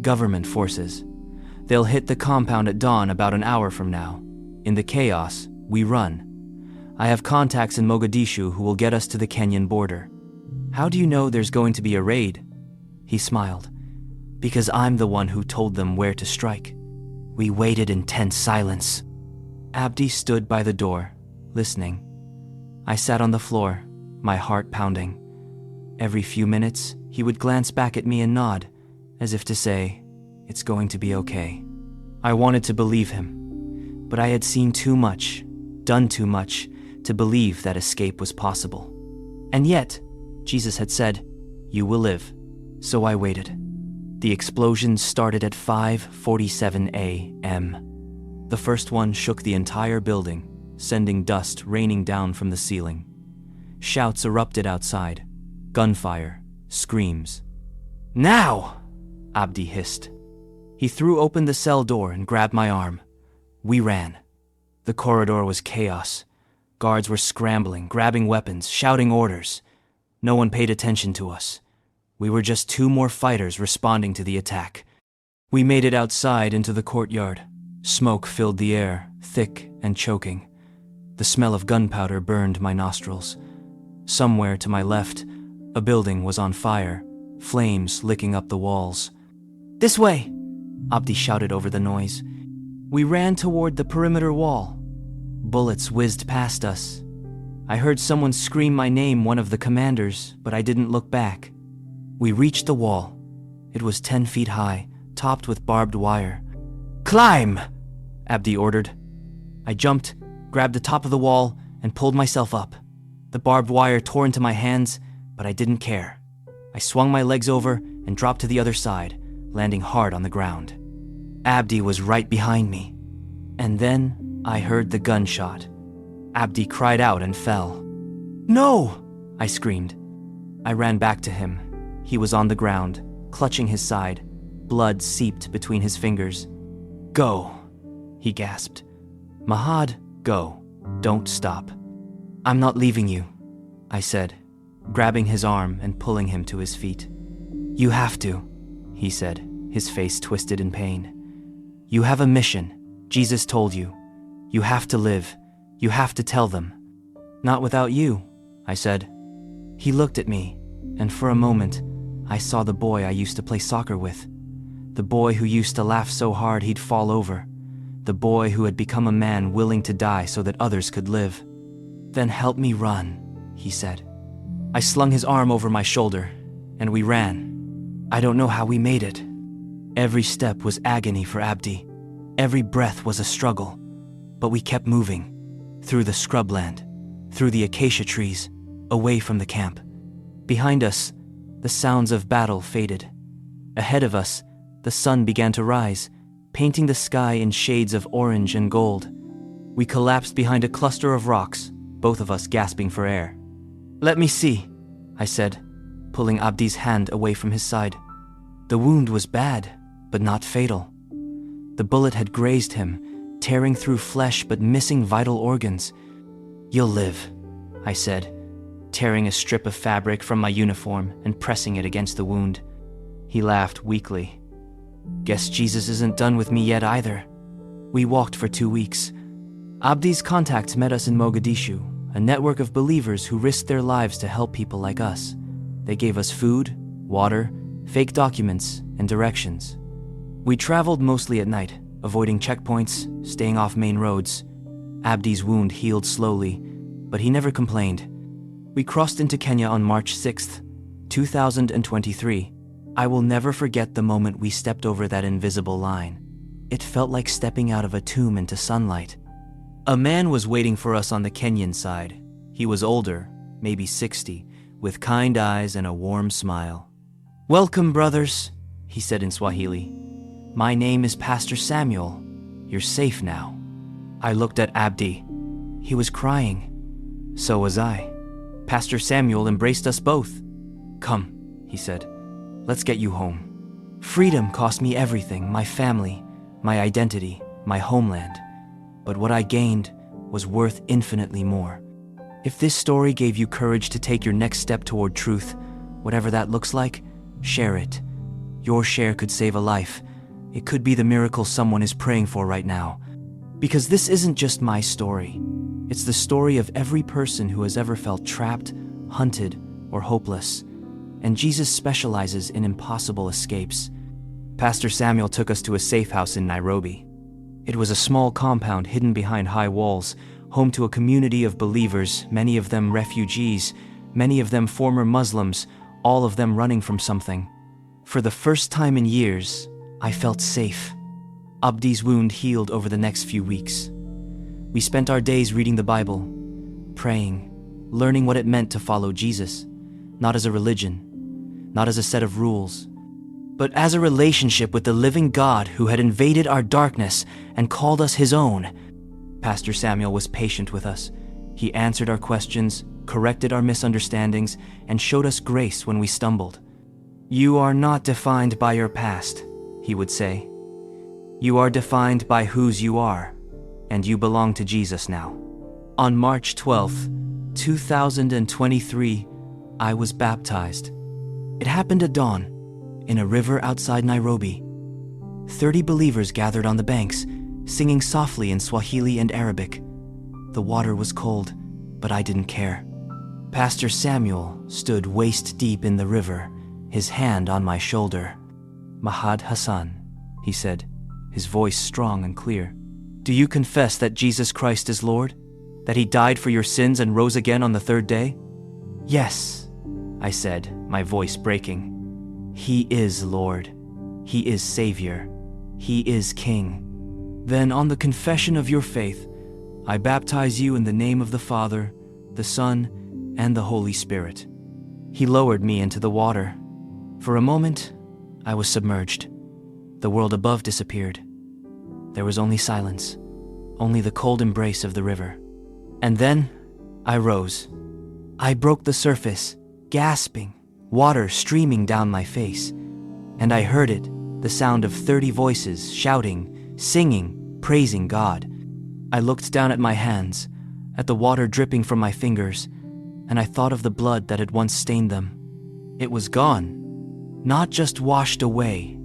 Speaker 1: "Government forces. They'll hit the compound at dawn about an hour from now. In the chaos, we run. I have contacts in Mogadishu who will get us to the Kenyan border." "How do you know there's going to be a raid?" He smiled. "Because I'm the one who told them where to strike." We waited in tense silence. Abdi stood by the door, listening. I sat on the floor, my heart pounding. Every few minutes, he would glance back at me and nod, as if to say, "It's going to be okay." I wanted to believe him, but I had seen too much, done too much, to believe that escape was possible. And yet, Jesus had said, "You will live." So I waited. The explosions started at 5:47 a.m. The first one shook the entire building, sending dust raining down from the ceiling. Shouts erupted outside. Gunfire. Screams. "Now!" Abdi hissed. He threw open the cell door and grabbed my arm. We ran. The corridor was chaos. Guards were scrambling, grabbing weapons, shouting orders. No one paid attention to us. We were just two more fighters responding to the attack. We made it outside into the courtyard. Smoke filled the air, thick and choking. The smell of gunpowder burned my nostrils. Somewhere to my left, a building was on fire, flames licking up the walls. "This way!" Abdi shouted over the noise. We ran toward the perimeter wall. Bullets whizzed past us. I heard someone scream my name, one of the commanders, but I didn't look back. We reached the wall. It was 10 feet high, topped with barbed wire. "Climb!" Abdi ordered. I jumped, grabbed the top of the wall, and pulled myself up. The barbed wire tore into my hands, but I didn't care. I swung my legs over and dropped to the other side, landing hard on the ground. Abdi was right behind me. And then I heard the gunshot. Abdi cried out and fell. "No!" I screamed. I ran back to him. He was on the ground, clutching his side. Blood seeped between his fingers. "Go," he gasped. "Mahad, go. Don't stop." "I'm not leaving you," I said, grabbing his arm and pulling him to his feet. "You have to," he said, his face twisted in pain. "You have a mission. Jesus told you. You have to live. You have to tell them." "Not without you," I said. He looked at me, and for a moment, I saw the boy I used to play soccer with. The boy who used to laugh so hard he'd fall over. The boy who had become a man willing to die so that others could live. "Then help me run," he said. I slung his arm over my shoulder, and we ran. I don't know how we made it. Every step was agony for Abdi. Every breath was a struggle. But we kept moving. Through the scrubland, through the acacia trees, away from the camp. Behind us, the sounds of battle faded. Ahead of us, the sun began to rise, painting the sky in shades of orange and gold. We collapsed behind a cluster of rocks, both of us gasping for air. "Let me see," I said, pulling Abdi's hand away from his side. The wound was bad, but not fatal. The bullet had grazed him, tearing through flesh but missing vital organs. "You'll live," I said, tearing a strip of fabric from my uniform and pressing it against the wound. He laughed weakly. "Guess Jesus isn't done with me yet either." We walked for 2 weeks. Abdi's contacts met us in Mogadishu, a network of believers who risked their lives to help people like us. They gave us food, water, fake documents, and directions. We traveled mostly at night, avoiding checkpoints, staying off main roads. Abdi's wound healed slowly, but he never complained. We crossed into Kenya on March 6th, 2023. I will never forget the moment we stepped over that invisible line. It felt like stepping out of a tomb into sunlight. A man was waiting for us on the Kenyan side. He was older, maybe 60, with kind eyes and a warm smile. "Welcome, brothers," he said in Swahili. "My name is Pastor Samuel. You're safe now." I looked at Abdi. He was crying. So was I. Pastor Samuel embraced us both. "Come," he said. "Let's get you home." Freedom cost me everything, my family, my identity, my homeland. But what I gained was worth infinitely more. If this story gave you courage to take your next step toward truth, whatever that looks like, share it. Your share could save a life. It could be the miracle someone is praying for right now. Because this isn't just my story. It's the story of every person who has ever felt trapped, hunted, or hopeless. And Jesus specializes in impossible escapes. Pastor Samuel took us to a safe house in Nairobi. It was a small compound hidden behind high walls, home to a community of believers, many of them refugees, many of them former Muslims, all of them running from something. For the first time in years, I felt safe. Abdi's wound healed over the next few weeks. We spent our days reading the Bible, praying, learning what it meant to follow Jesus, not as a religion, not as a set of rules, but as a relationship with the living God who had invaded our darkness and called us his own. Pastor Samuel was patient with us. He answered our questions, corrected our misunderstandings, and showed us grace when we stumbled. "You are not defined by your past," he would say. "You are defined by whose you are, and you belong to Jesus now." On March 12th, 2023, I was baptized. It happened at dawn, in a river outside Nairobi. 30 believers gathered on the banks, singing softly in Swahili and Arabic. The water was cold, but I didn't care. Pastor Samuel stood waist-deep in the river, his hand on my shoulder. "Mahad Hassan," he said, his voice strong and clear. "Do you confess that Jesus Christ is Lord? That he died for your sins and rose again on the third day?" "Yes," I said, my voice breaking. "He is Lord. He is Savior. He is King." "Then on the confession of your faith, I baptize you in the name of the Father, the Son, and the Holy Spirit." He lowered me into the water. For a moment, I was submerged. The world above disappeared. There was only silence, only the cold embrace of the river. And then, I rose. I broke the surface, gasping, water streaming down my face. And I heard it, the sound of 30 voices shouting, singing, praising God. I looked down at my hands, at the water dripping from my fingers, and I thought of the blood that had once stained them. It was gone. Not just washed away,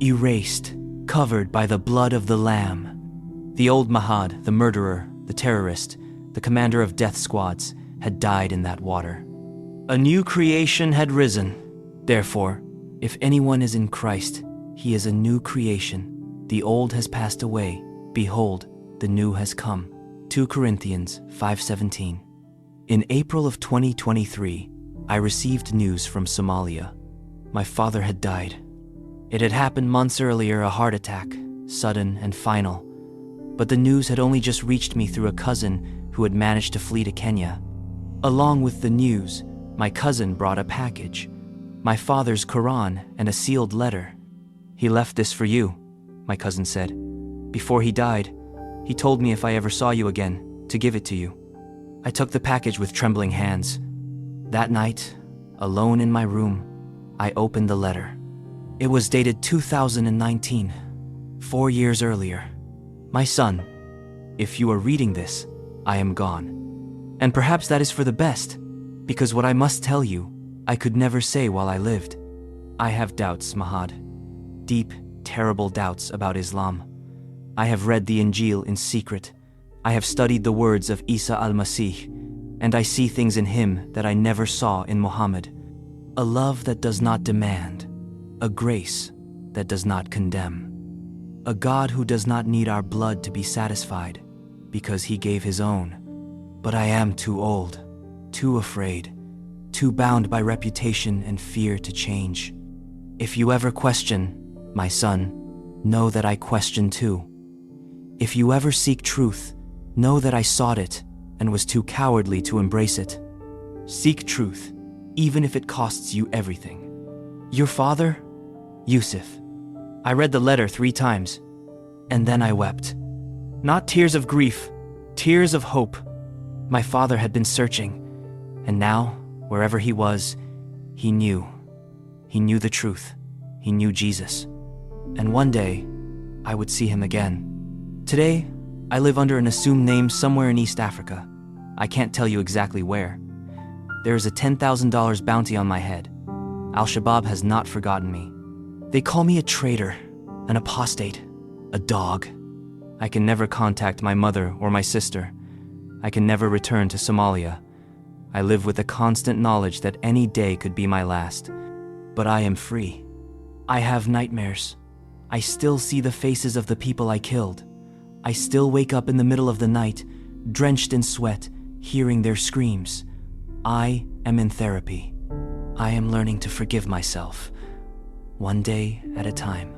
Speaker 1: erased, covered by the blood of the Lamb. The old Mahad, the murderer, the terrorist, the commander of death squads, had died in that water. A new creation had risen. Therefore, if anyone is in Christ, he is a new creation. The old has passed away. Behold, the new has come. 2 Corinthians 5:17. In April of 2023, I received news from Somalia. My father had died. It had happened months earlier, a heart attack, sudden and final. But the news had only just reached me through a cousin who had managed to flee to Kenya. Along with the news, my cousin brought a package, my father's Quran and a sealed letter. "He left this for you," my cousin said. "Before he died, he told me if I ever saw you again, to give it to you." I took the package with trembling hands. That night, alone in my room, I opened the letter. It was dated 2019, 4 years earlier. "My son, if you are reading this, I am gone. And perhaps that is for the best, because what I must tell you, I could never say while I lived. I have doubts, Mahad. Deep, terrible doubts about Islam. I have read the Injil in secret. I have studied the words of Isa al-Masih, and I see things in him that I never saw in Muhammad. A love that does not demand, a grace that does not condemn, a God who does not need our blood to be satisfied, because he gave his own. But I am too old, too afraid, too bound by reputation and fear to change. If you ever question, my son, know that I question too. If you ever seek truth, know that I sought it and was too cowardly to embrace it. Seek truth, even if it costs you everything. Your father, Yusuf." I read the letter 3 times, and then I wept. Not tears of grief, tears of hope. My father had been searching, and now, wherever he was, he knew. He knew the truth. He knew Jesus. And one day, I would see him again. Today, I live under an assumed name somewhere in East Africa. I can't tell you exactly where. There is a $10,000 bounty on my head. Al-Shabaab has not forgotten me. They call me a traitor, an apostate, a dog. I can never contact my mother or my sister. I can never return to Somalia. I live with the constant knowledge that any day could be my last. But I am free. I have nightmares. I still see the faces of the people I killed. I still wake up in the middle of the night, drenched in sweat, hearing their screams. I am in therapy. I am learning to forgive myself, one day at a time.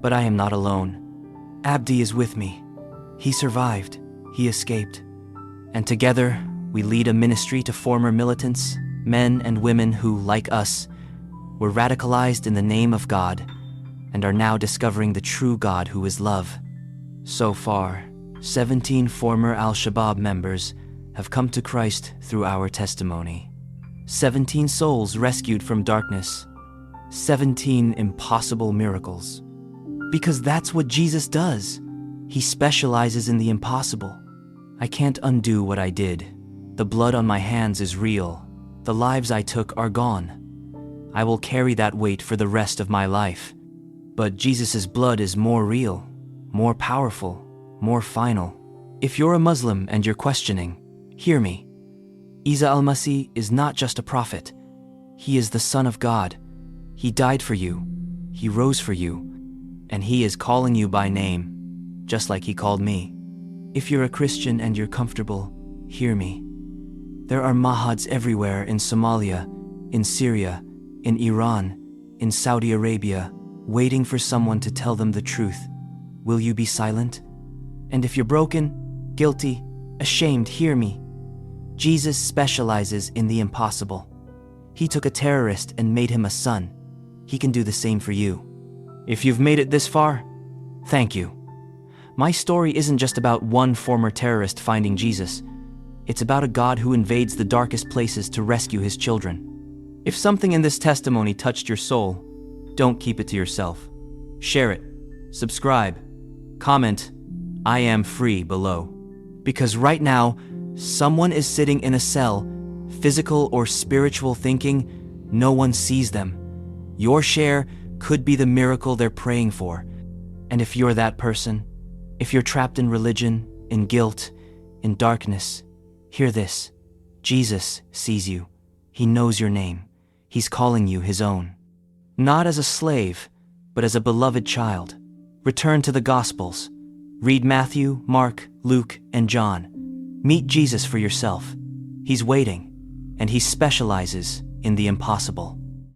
Speaker 1: But I am not alone. Abdi is with me. He survived. He escaped. And together, we lead a ministry to former militants, men and women who, like us, were radicalized in the name of God and are now discovering the true God who is love. So far, 17 former Al-Shabaab members have come to Christ through our testimony. 17 souls rescued from darkness. 17 impossible miracles. Because that's what Jesus does. He specializes in the impossible. I can't undo what I did. The blood on my hands is real. The lives I took are gone. I will carry that weight for the rest of my life. But Jesus' blood is more real, more powerful, more final. If you're a Muslim and you're questioning, hear me. Isa al-Masih is not just a prophet. He is the Son of God. He died for you. He rose for you. And he is calling you by name, just like he called me. If you're a Christian and you're comfortable, hear me. There are Mahads everywhere in Somalia, in Syria, in Iran, in Saudi Arabia, waiting for someone to tell them the truth. Will you be silent? And if you're broken, guilty, ashamed, hear me. Jesus specializes in the impossible. He took a terrorist and made him a son. He can do the same for you. If you've made it this far, thank you. My story isn't just about one former terrorist finding Jesus. It's about a God who invades the darkest places to rescue his children. If something in this testimony touched your soul, don't keep it to yourself. Share it, subscribe, comment, I am free below. Because right now, someone is sitting in a cell, physical or spiritual, thinking no one sees them. Your share could be the miracle they're praying for. And if you're that person, if you're trapped in religion, in guilt, in darkness, hear this. Jesus sees you. He knows your name. He's calling you his own. Not as a slave, but as a beloved child. Return to the Gospels. Read Matthew, Mark, Luke, and John. Meet Jesus for yourself. He's waiting, and he specializes in the impossible.